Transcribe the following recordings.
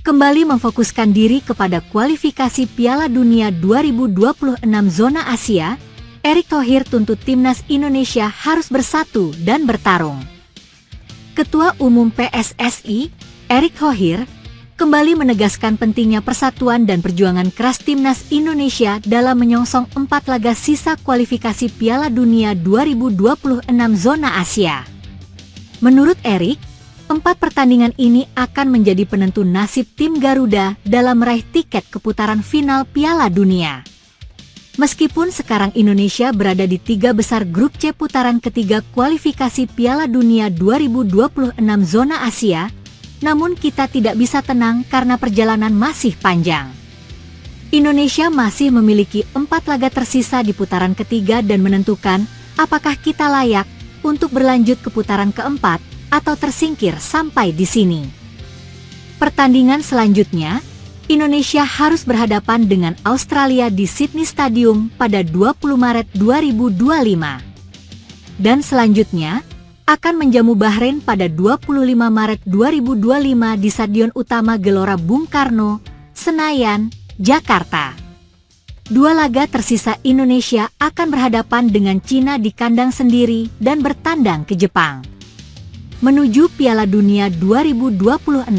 kembali memfokuskan diri kepada kualifikasi Piala Dunia 2026 zona Asia, Erick Thohir tuntut timnas Indonesia harus bersatu dan bertarung. Ketua Umum PSSI, Erick Thohir, kembali menegaskan pentingnya persatuan dan perjuangan keras timnas Indonesia dalam menyongsong 4 laga sisa kualifikasi Piala Dunia 2026 zona Asia. Menurut Erick, 4 pertandingan ini akan menjadi penentu nasib tim Garuda dalam meraih tiket keputaran final Piala Dunia. Meskipun sekarang Indonesia berada di 3 besar grup C putaran ketiga kualifikasi Piala Dunia 2026 zona Asia, namun kita tidak bisa tenang karena perjalanan masih panjang. Indonesia masih memiliki 4 laga tersisa di putaran ketiga dan menentukan apakah kita layak untuk berlanjut ke putaran keempat atau tersingkir sampai di sini. Pertandingan selanjutnya, Indonesia harus berhadapan dengan Australia di Sydney Stadium pada 20 Maret 2025. Dan selanjutnya, akan menjamu Bahrain pada 25 Maret 2025 di Stadion Utama Gelora Bung Karno, Senayan, Jakarta. 2 laga tersisa Indonesia akan berhadapan dengan Cina di kandang sendiri dan bertandang ke Jepang. Menuju Piala Dunia 2026,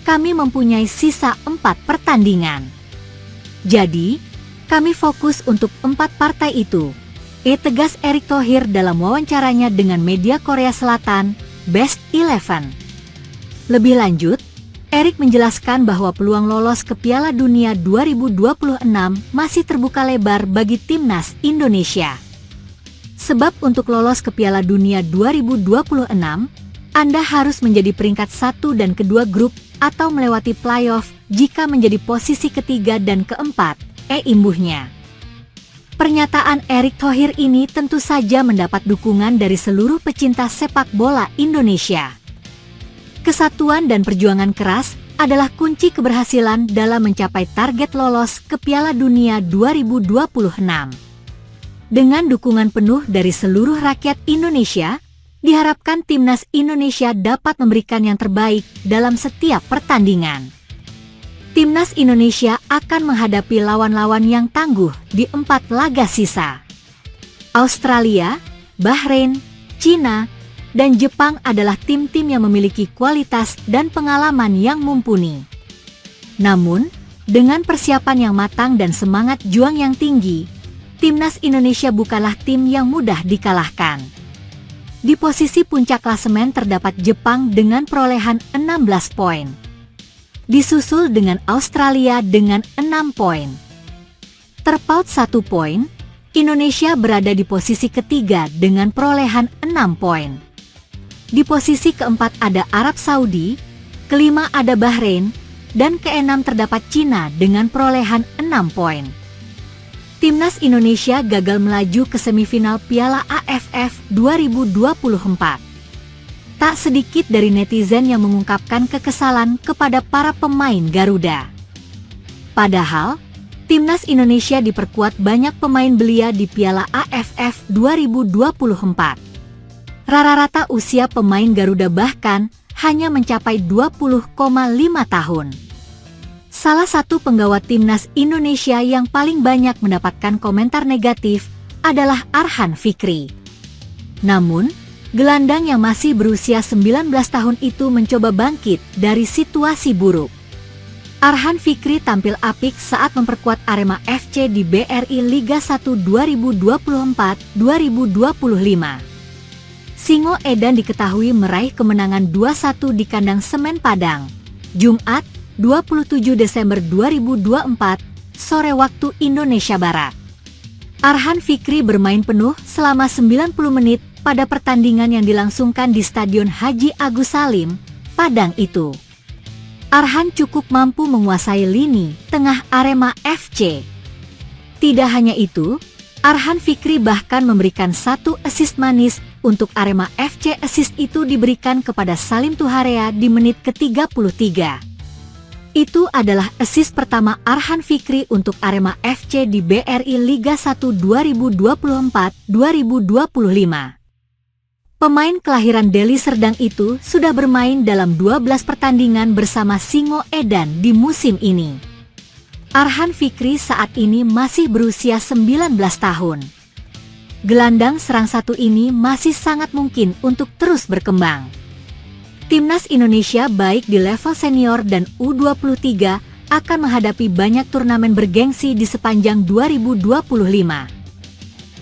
kami mempunyai sisa 4 pertandingan. Jadi, kami fokus untuk 4 partai itu, tegas Erick Thohir dalam wawancaranya dengan media Korea Selatan, Best 11. Lebih lanjut, Erick menjelaskan bahwa peluang lolos ke Piala Dunia 2026 masih terbuka lebar bagi timnas Indonesia. Sebab untuk lolos ke Piala Dunia 2026, Anda harus menjadi peringkat 1 dan kedua grup atau melewati playoff jika menjadi posisi ketiga dan keempat, imbuhnya. Pernyataan Erick Thohir ini tentu saja mendapat dukungan dari seluruh pecinta sepak bola Indonesia. Kesatuan dan perjuangan keras adalah kunci keberhasilan dalam mencapai target lolos ke Piala Dunia 2026. Dengan dukungan penuh dari seluruh rakyat Indonesia, diharapkan timnas Indonesia dapat memberikan yang terbaik dalam setiap pertandingan. Timnas Indonesia akan menghadapi lawan-lawan yang tangguh di 4 laga sisa. Australia, Bahrain, Cina, dan Jepang adalah tim-tim yang memiliki kualitas dan pengalaman yang mumpuni. Namun, dengan persiapan yang matang dan semangat juang yang tinggi, timnas Indonesia bukanlah tim yang mudah dikalahkan. Di posisi puncak klasemen terdapat Jepang dengan perolehan 16 poin. Disusul dengan Australia dengan 6 poin. Terpaut 1 poin, Indonesia berada di posisi ketiga dengan perolehan 6 poin. Di posisi keempat ada Arab Saudi, kelima ada Bahrain, dan keenam terdapat Cina dengan perolehan 6 poin. Timnas Indonesia gagal melaju ke semifinal Piala AFF 2024. Tak sedikit dari netizen yang mengungkapkan kekesalan kepada para pemain Garuda. Padahal, Timnas Indonesia diperkuat banyak pemain belia di Piala AFF 2024. Rata-rata usia pemain Garuda bahkan hanya mencapai 20,5 tahun. Salah satu penggawa timnas Indonesia yang paling banyak mendapatkan komentar negatif adalah Arhan Fikri. Namun, gelandang yang masih berusia 19 tahun itu mencoba bangkit dari situasi buruk. Arhan Fikri tampil apik saat memperkuat Arema FC di BRI Liga 1 2024-2025. Singo Edan diketahui meraih kemenangan 2-1 di kandang Semen Padang, Jumat, 27 Desember 2024, sore waktu Indonesia Barat. Arhan Fikri bermain penuh selama 90 menit pada pertandingan yang dilangsungkan di Stadion Haji Agus Salim, Padang itu. Arhan cukup mampu menguasai lini tengah Arema FC. Tidak hanya itu, Arhan Fikri bahkan memberikan 1 assist manis untuk Arema FC. Assist itu diberikan kepada Salim Tuharea di menit ke-33. Itu adalah assist pertama Arhan Fikri untuk Arema FC di BRI Liga 1 2024-2025. Pemain kelahiran Deli Serdang itu sudah bermain dalam 12 pertandingan bersama Singo Edan di musim ini. Arhan Fikri saat ini masih berusia 19 tahun. Gelandang serang satu ini masih sangat mungkin untuk terus berkembang. Timnas Indonesia baik di level senior dan U23 akan menghadapi banyak turnamen bergengsi di sepanjang 2025.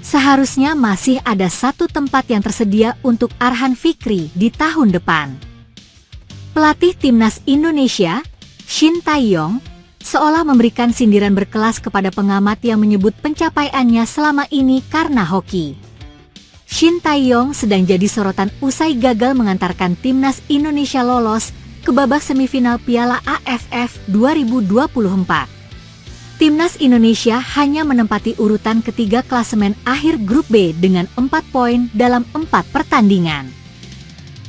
Seharusnya masih ada satu tempat yang tersedia untuk Arhan Fikri di tahun depan. Pelatih Timnas Indonesia, Shin Tae-yong, seolah memberikan sindiran berkelas kepada pengamat yang menyebut pencapaiannya selama ini karena hoki. Shin Tae-yong sedang jadi sorotan usai gagal mengantarkan Timnas Indonesia lolos ke babak semifinal Piala AFF 2024. Timnas Indonesia hanya menempati urutan ketiga klasemen akhir grup B dengan 4 poin dalam 4 pertandingan.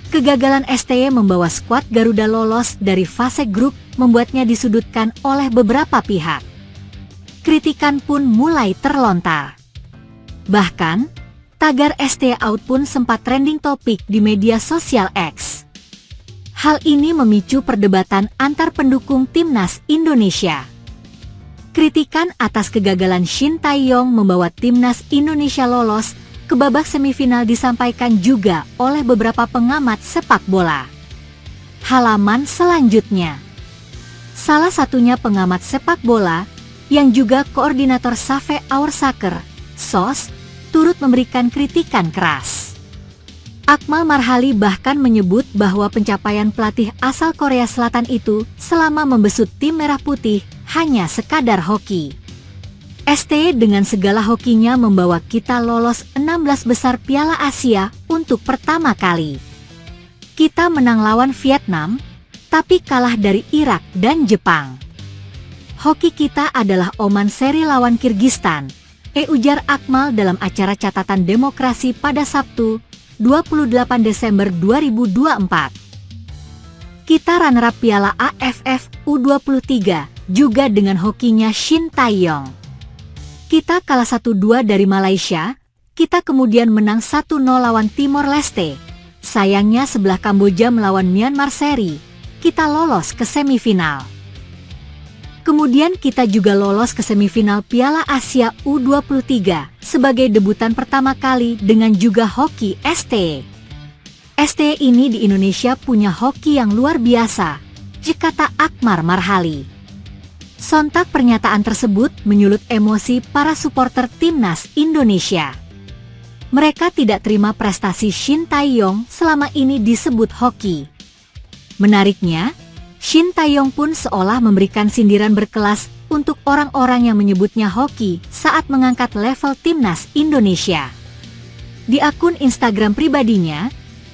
Kegagalan STY membawa skuad Garuda lolos dari fase grup membuatnya disudutkan oleh beberapa pihak. Kritikan pun mulai terlontar. Bahkan, tagar STY out pun sempat trending topik di media sosial X. Hal ini memicu perdebatan antar pendukung Timnas Indonesia. Kritikan atas kegagalan Shin Tae-yong membawa Timnas Indonesia lolos ke babak semifinal disampaikan juga oleh beberapa pengamat sepak bola. Halaman selanjutnya. Salah satunya pengamat sepak bola, yang juga koordinator Save Our Soccer, SOS, turut memberikan kritikan keras. Akmal Marhali bahkan menyebut bahwa pencapaian pelatih asal Korea Selatan itu selama membesut tim Merah Putih hanya sekadar hoki. STY dengan segala hokinya membawa kita lolos 16 besar Piala Asia untuk pertama kali. Kita menang lawan Vietnam, tapi kalah dari Irak dan Jepang. Hoki kita adalah Oman seri lawan Kirgistan, ujar Akmal dalam acara catatan demokrasi pada Sabtu, 28 Desember 2024. Kita runner-up Piala AFF U23, juga dengan hokinya Shin Tae-yong. Kita kalah 1-2 dari Malaysia, kita kemudian menang 1-0 lawan Timor Leste. Sayangnya sebelah Kamboja melawan Myanmar seri, kita lolos ke semifinal. Kemudian kita juga lolos ke semifinal Piala Asia U23 sebagai debutan pertama kali dengan juga hoki STY. STY ini di Indonesia punya hoki yang luar biasa, kata Akmal Marhali. Sontak pernyataan tersebut menyulut emosi para supporter Timnas Indonesia. Mereka tidak terima prestasi Shin Tae-yong selama ini disebut hoki. Menariknya, Shin Tae-yong pun seolah memberikan sindiran berkelas untuk orang-orang yang menyebutnya hoki saat mengangkat level Timnas Indonesia. Di akun Instagram pribadinya,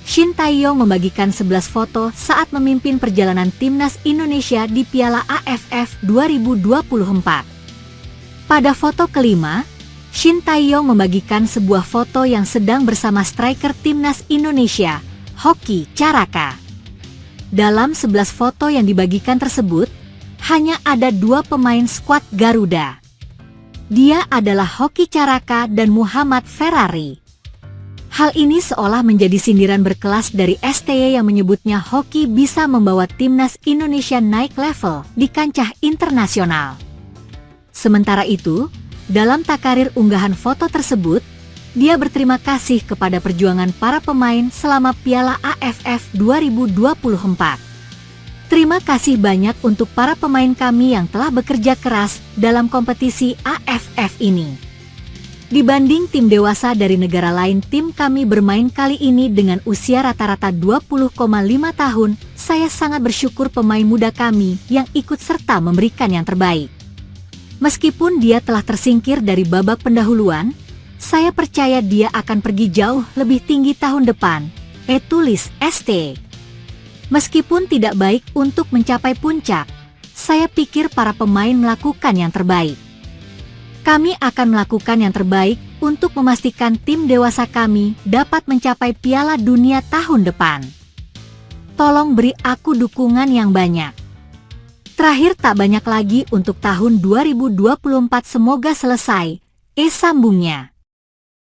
Shin Tae-yong membagikan 11 foto saat memimpin perjalanan Timnas Indonesia di Piala AFF 2024. Pada foto kelima, Shin Tae-yong membagikan sebuah foto yang sedang bersama striker Timnas Indonesia, Hoki Caraka. Dalam 11 foto yang dibagikan tersebut, hanya ada 2 pemain skuad Garuda. Dia adalah Hoki Caraka dan Muhammad Ferrari. Hal ini seolah menjadi sindiran berkelas dari STY yang menyebutnya hoki bisa membawa Timnas Indonesia naik level di kancah internasional. Sementara itu, dalam takarir unggahan foto tersebut, dia berterima kasih kepada perjuangan para pemain selama Piala AFF 2024. Terima kasih banyak untuk para pemain kami yang telah bekerja keras dalam kompetisi AFF ini. Dibanding tim dewasa dari negara lain, tim kami bermain kali ini dengan usia rata-rata 20,5 tahun. Saya sangat bersyukur pemain muda kami yang ikut serta memberikan yang terbaik. Meskipun dia telah tersingkir dari babak pendahuluan, saya percaya dia akan pergi jauh lebih tinggi tahun depan, tulis ST. Meskipun tidak baik untuk mencapai puncak, saya pikir para pemain melakukan yang terbaik. Kami akan melakukan yang terbaik untuk memastikan tim dewasa kami dapat mencapai Piala Dunia tahun depan. Tolong beri aku dukungan yang banyak. Terakhir tak banyak lagi untuk tahun 2024, semoga selesai, sambungnya.